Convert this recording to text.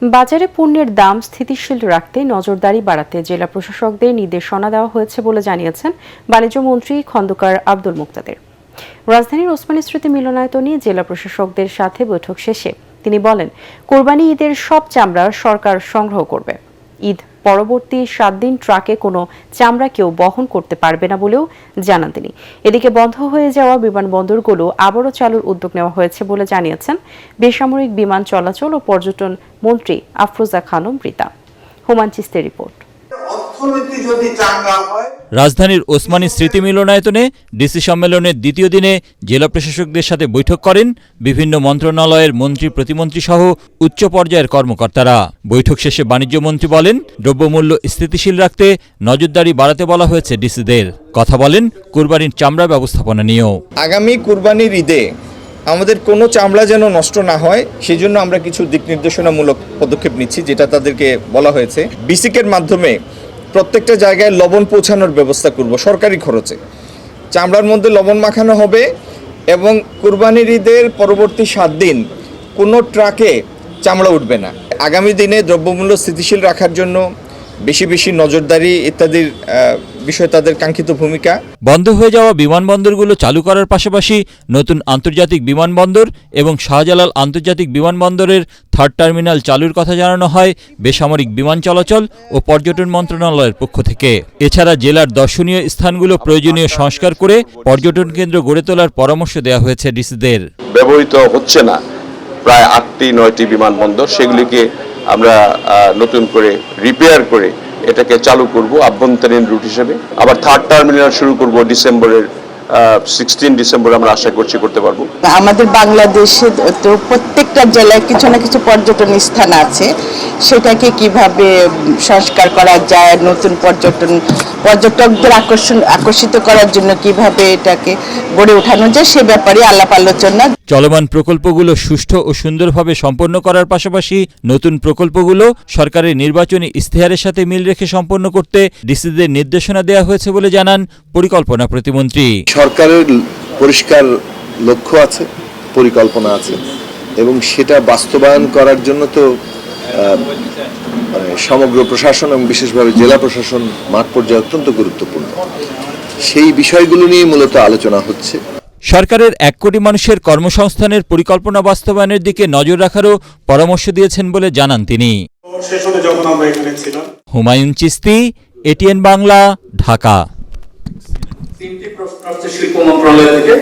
বাজারে পণ্যের দাম স্থিতিশীল রাখতে নজরদারি বাড়াতে জেলা প্রশাসকদের নির্দেশনা দেওয়া হয়েছে বলে জানিয়েছেন বাণিজ্য মন্ত্রী খন্দকার আব্দুল মুক্তাদির। রাজধানীর ওসমানী স্মৃতি মিলনায়তনে জেলা প্রশাসকদের সাথে বৈঠক শেষে তিনি বলেন, কোরবানি ঈদের সব চামড়া সরকার সংগ্রহ করবে। ঈদ পরবর্তী 7 দিন ট্রাকে কোনো চামড়া কেউ বহন করতে পারবে না বলেও জানান তিনি। এদিকে বন্ধ হয়ে যাওয়া বিমানবন্দরগুলো আবারও চালুর উদ্যোগ নেওয়া হয়েছে বলে জানিয়েছেন বেসামরিক বিমান চলাচল ও পর্যটন মন্ত্রী আফরোজা খানম রিতা। হুমান চিস্তির রিপোর্ট। রাজধানীর ওসমানী স্মৃতি মিলনায়তনে ডিসি সম্মেলনের দ্বিতীয় দিনে জেলা প্রশাসকদের সাথে বৈঠক করেন বিভিন্ন মন্ত্রণালয়ের মন্ত্রী প্রতিমন্ত্রী সহ উচ্চ পর্যায়ের কর্মকর্তারা। বৈঠক শেষে বাণিজ্য মন্ত্রী বলেন, দ্রব্যমূল্য স্থিতিশীল রাখতে নজরদারি বাড়াতে বলা হয়েছে ডিসিদের। কথা বলেন কুরবানির চামড়া ব্যবস্থাপনা নিয়েও। আগামী কুরবানির ঈদে আমাদের কোনো চামড়া যেন নষ্ট না হয় সেজন্য আমরা কিছু দিক নির্দেশনামূলক পদক্ষেপ নিচ্ছি, যেটা তাদেরকে বলা হয়েছে। বিসিকের মাধ্যমে প্রত্যেকটা জায়গায় লবণ পৌঁছানোর ব্যবস্থা করব সরকারি খরচে। চামড়ার মধ্যে লবণ মাখানো হবে এবং কুরবানির ঈদের পরবর্তী 7 দিন কোনো ট্রাকে চামড়া উঠবে না। আগামী দিনে দ্রব্যমূল্য স্থিতিশীল রাখার জন্য বেশি বেশি নজরদারি ইত্যাদির বিষয়ে তাদের কাঙ্ক্ষিত ভূমিকা। বন্ধ হয়ে যাওয়া বিমানবন্দরগুলো চালু করার পাশাপাশি নতুন আন্তর্জাতিক বিমানবন্দর এবং শাহজালাল আন্তর্জাতিক বিমানবন্দরের 3rd টার্মিনাল চালুর কথা জানানো হয় বেসামরিক বিমান চলাচল ও পর্যটন মন্ত্রণালয়ের পক্ষ থেকে। এছাড়া জেলার দর্শনীয় স্থানগুলো প্রয়োজনীয় সংস্কার করে পর্যটন কেন্দ্র গড়ে তোলার পরামর্শ দেওয়া হয়েছে ডিসিদের। ব্যবহৃত হচ্ছে না প্রায় 8টি-9টি বিমানবন্দর, সেগুলিকে আমরা নতুন করে রিপেয়ার করে এটাকে চালু করব আভ্যন্তরীণ রুট হিসেবে। আবার 3rd টার্মিনাল শুরু করব ডিসেম্বরের 16 ডিসেম্বর আমরা আশা করছি করতে পারবো। আমাদের বাংলাদেশে তো প্রত্যেকটা জেলায় কিছু না কিছু পর্যটন স্থান আছে, সেটাকে কিভাবে সংস্কার করা যায়, নতুন পর্যটকদের আকর্ষিত করার জন্য কিভাবে এটাকে গড়ে ওঠানো যায় সে ব্যাপারে আলাপ আলোচনা। চলমান প্রকল্পগুলো সুষ্ঠু ও সুন্দরভাবে সম্পন্ন করার পাশাপাশি নতুন প্রকল্পগুলো সরকারের নির্বাচনী ইশতেহারের সাথে মিল রেখে সম্পন্ন করতে ডিসিদের নির্দেশনা দেওয়া হয়েছে বলে জানান পরিকল্পনা প্রতিমন্ত্রী। সরকারের পরিষ্কার লক্ষ্য আছে, পরিকল্পনা আছে এবং সেটা বাস্তবায়ন করার জন্য তো সমগ্র প্রশাসন এবং বিশেষভাবে জেলা প্রশাসন মাঠ পর্যায়ে অত্যন্ত গুরুত্বপূর্ণ। সেই বিষয়গুলো নিয়ে মূলত আলোচনা হচ্ছে। সরকারের 1 কোটি মানুষের কর্মসংস্থানের পরিকল্পনা বাস্তবায়নের দিকে নজর রাখারও পরামর্শ দিয়েছেন বলে জানান তিনি। হুমায়ুন চিস্তি, এটিএন বাংলা, ঢাকা। 3টি প্রশ্ন শিল্প মন্ত্রণালয় থেকে।